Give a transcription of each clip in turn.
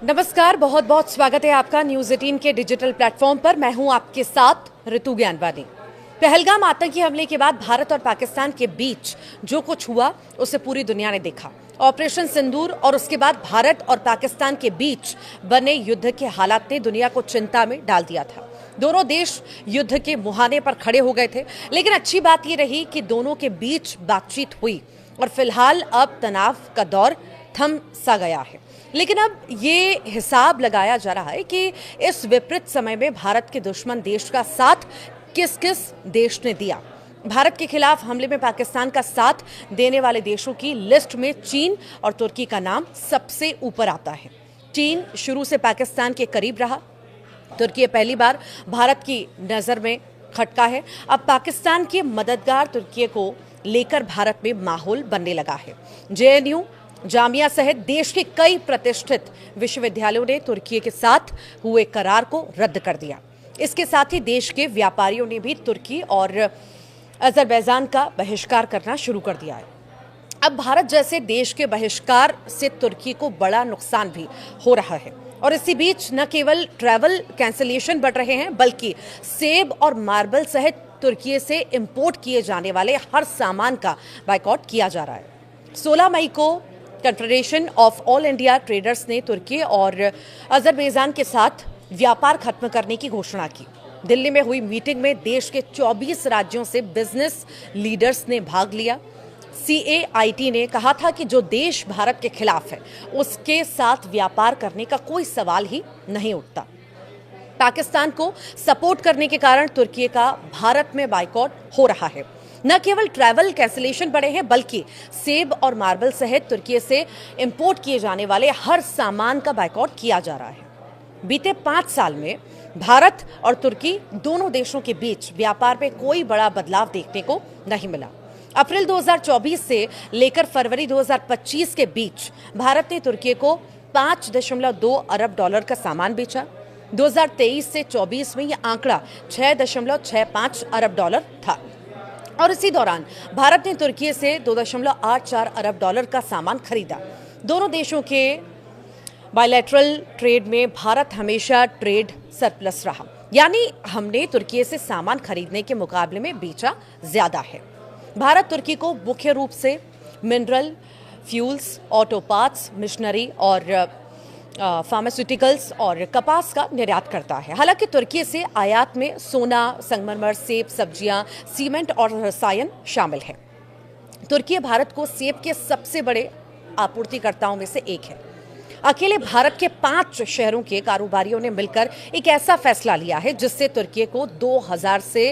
नमस्कार, बहुत बहुत स्वागत है आपका न्यूज़ 18 के डिजिटल प्लेटफॉर्म पर। मैं हूं आपके साथ ऋतु ज्ञानवानी। पहलगाम आतंकी हमले के बाद भारत और पाकिस्तान के बीच जो कुछ हुआ उसे पूरी दुनिया ने देखा। ऑपरेशन सिंदूर और उसके बाद भारत और पाकिस्तान के बीच बने युद्ध के हालात ने दुनिया को चिंता में डाल दिया था। दोनों देश युद्ध के मुहाने पर खड़े हो गए थे, लेकिन अच्छी बात यह रही कि दोनों के बीच बातचीत हुई और फिलहाल अब तनाव का दौर थम सा गया है। लेकिन अब ये हिसाब लगाया जा रहा है कि इस विपरीत समय में भारत के दुश्मन देश का साथ किस किस देश ने दिया। भारत के खिलाफ हमले में पाकिस्तान का साथ देने वाले देशों की लिस्ट में चीन और तुर्की का नाम सबसे ऊपर आता है। चीन शुरू से पाकिस्तान के करीब रहा। तुर्की पहली बार भारत की नज़र में खटका है। अब पाकिस्तान के मददगार तुर्की को लेकर भारत में माहौल बनने लगा है। जेएनयू, जामिया सहित देश के कई प्रतिष्ठित विश्वविद्यालयों ने तुर्की के साथ हुए करार को रद्द कर दिया। इसके साथ ही देश के व्यापारियों ने भी तुर्की और अजरबैजान का बहिष्कार करना शुरू कर दिया है। अब भारत जैसे देश के बहिष्कार से तुर्की को बड़ा नुकसान भी हो रहा है और इसी बीच न केवल ट्रैवल कैंसिलेशन बढ़ रहे हैं, बल्कि सेब और मार्बल सहित तुर्की से इंपोर्ट किए जाने वाले हर सामान का बायकॉट किया जा रहा है। 16 मई को confederation of all India traders ने तुर्की और अजरबैजान के साथ व्यापार खत्म करने की घोषणा की। दिल्ली में हुई मीटिंग में देश के 24 राज्यों से बिजनेस लीडर्स ने भाग लिया। CAIT ने कहा था कि जो देश भारत के खिलाफ है उसके साथ व्यापार करने का कोई सवाल ही नहीं उठता। पाकिस्तान को सपोर्ट करने के कारण तुर्की का भारत में बायकॉट हो रहा है। न केवल ट्रैवल कैंसिलेशन बढ़े हैं, बल्कि सेब और मार्बल सहित तुर्की से इंपोर्ट किए जाने वाले हर सामान का बायकॉट किया जा रहा है। बीते 5 साल में भारत और तुर्की दोनों देशों के बीच व्यापार में कोई बड़ा बदलाव देखने को नहीं मिला। अप्रैल 2024 से लेकर फरवरी 2025 के बीच भारत ने तुर्की को 5.2 अरब डॉलर का सामान बेचा। 2023 से 24 में यह आंकड़ा 6.65 अरब डॉलर था और इसी दौरान भारत ने तुर्की से 2.84 अरब डॉलर का सामान खरीदा। दोनों देशों के बायलैटरल ट्रेड में भारत हमेशा ट्रेड सरप्लस रहा, यानी हमने तुर्की से सामान खरीदने के मुकाबले में बेचा ज्यादा है। भारत तुर्की को मुख्य रूप से mineral, fuels, auto parts, machinery और फार्मास्यूटिकल्स और कपास का निर्यात करता है। हालांकि तुर्की से आयात में सोना, संगमरमर, सेब, सब्जियां, सीमेंट और रसायन शामिल है। तुर्की भारत को सेब के सबसे बड़े आपूर्तिकर्ताओं में से एक है। अकेले भारत के 5 शहरों के कारोबारियों ने मिलकर एक ऐसा फैसला लिया है जिससे तुर्की को 2000 से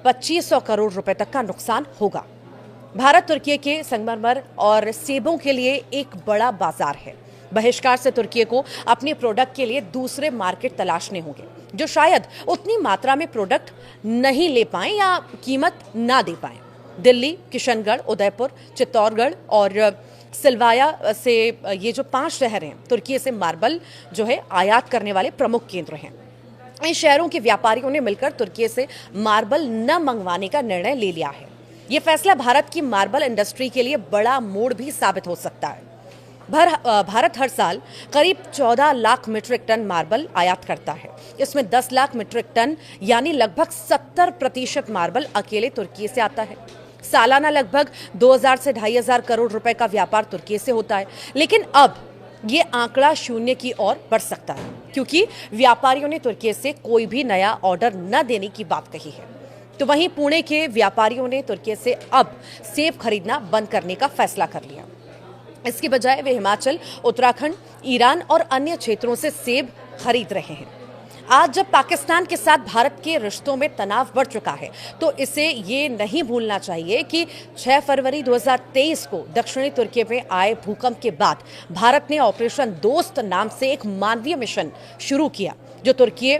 2500 करोड़ रुपए तक का नुकसान होगा। भारत तुर्की के संगमरमर और सेबों के लिए एक बड़ा बाजार है। बहिष्कार से तुर्की को अपने प्रोडक्ट के लिए दूसरे मार्केट तलाशने होंगे, जो शायद उतनी मात्रा में प्रोडक्ट नहीं ले पाएं या कीमत ना दे पाएं। दिल्ली, किशनगढ़, उदयपुर, चित्तौड़गढ़ और सिलवाया से ये जो 5 शहर हैं, तुर्की से मार्बल जो है आयात करने वाले प्रमुख केंद्र हैं। इन शहरों के व्यापारियों ने मिलकर तुर्की से मार्बल न मंगवाने का निर्णय ले लिया है। ये फैसला भारत की मार्बल इंडस्ट्री के लिए बड़ा मोड़ भी साबित हो सकता है। भारत हर साल करीब 14 लाख मीट्रिक टन मार्बल आयात करता है। इसमें 10 लाख मीट्रिक टन यानी लगभग 70% मार्बल अकेले तुर्की से आता है। सालाना लगभग 2000 से 2500 करोड़ रुपए का व्यापार तुर्की से होता है, लेकिन अब ये आंकड़ा 0 की ओर बढ़ सकता है, क्योंकि व्यापारियों ने तुर्की से कोई भी नया ऑर्डर न देने की बात कही है। तो वहीं पुणे के व्यापारियों ने तुर्की से अब सेब खरीदना बंद करने का फैसला कर लिया। इसकी बजाय वे हिमाचल, उत्तराखंड, ईरान और अन्य क्षेत्रों से सेब खरीद रहे हैं। आज जब पाकिस्तान के साथ भारत के रिश्तों में तनाव बढ़ चुका है, तो इसे ये नहीं भूलना चाहिए कि 6 फरवरी 2023 को दक्षिणी तुर्की में आए भूकंप के बाद भारत ने ऑपरेशन दोस्त नाम से एक मानवीय मिशन शुरू किया, जो तुर्की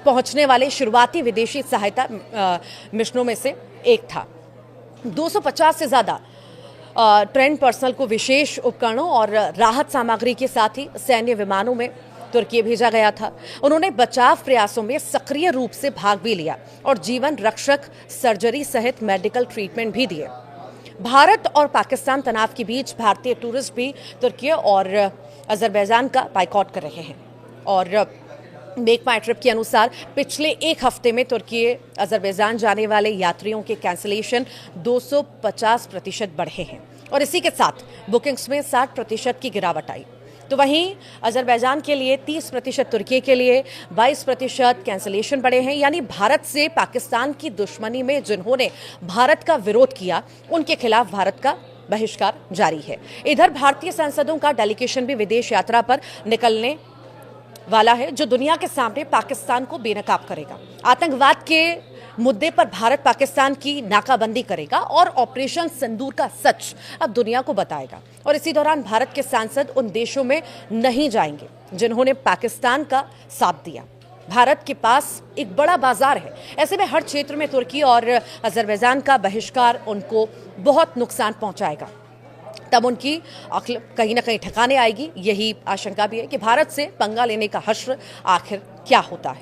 पहुंचने वाले शुरुआती विदेशी सहायता मिशनों में से एक था। 250 से ज्यादा ट्रेंड पर्सनल को विशेष उपकरणों और राहत सामग्री के साथ ही सैन्य विमानों में तुर्की भेजा गया था। उन्होंने बचाव प्रयासों में सक्रिय रूप से भाग भी लिया और जीवन रक्षक सर्जरी सहित मेडिकल ट्रीटमेंट भी दिए। भारत और पाकिस्तान तनाव के बीच भारतीय टूरिस्ट भी तुर्की और अजरबैजान का बाइकआउट कर रहे हैं। और मेक माई ट्रिप के अनुसार पिछले एक हफ्ते में तुर्की अजरबैजान जाने वाले यात्रियों के कैंसिलेशन 250% बढ़े हैं और इसी के साथ बुकिंग्स में 60% की गिरावट आई। तो वहीं अजरबैजान के लिए 30%, तुर्की के लिए 22% कैंसिलेशन बढ़े हैं। यानी भारत से पाकिस्तान की दुश्मनी में जिन्होंने भारत का विरोध किया उनके खिलाफ भारत का बहिष्कार जारी है। इधर भारतीय सांसदों का डेलीगेशन भी विदेश यात्रा पर निकलने वाला है, जो दुनिया के सामने पाकिस्तान को बेनकाब करेगा, आतंकवाद के मुद्दे पर भारत पाकिस्तान की नाकाबंदी करेगा और ऑपरेशन सिंदूर का सच अब दुनिया को बताएगा। और इसी दौरान भारत के सांसद उन देशों में नहीं जाएंगे जिन्होंने पाकिस्तान का साथ दिया। भारत के पास एक बड़ा बाजार है, ऐसे में हर क्षेत्र में तुर्की और अजरबैजान का बहिष्कार उनको बहुत नुकसान पहुंचाएगा। तब उनकी अक्ल कहीं ना कहीं ठिकाने आएगी। यही आशंका भी है कि भारत से पंगा लेने का हश्र आखिर क्या होता है।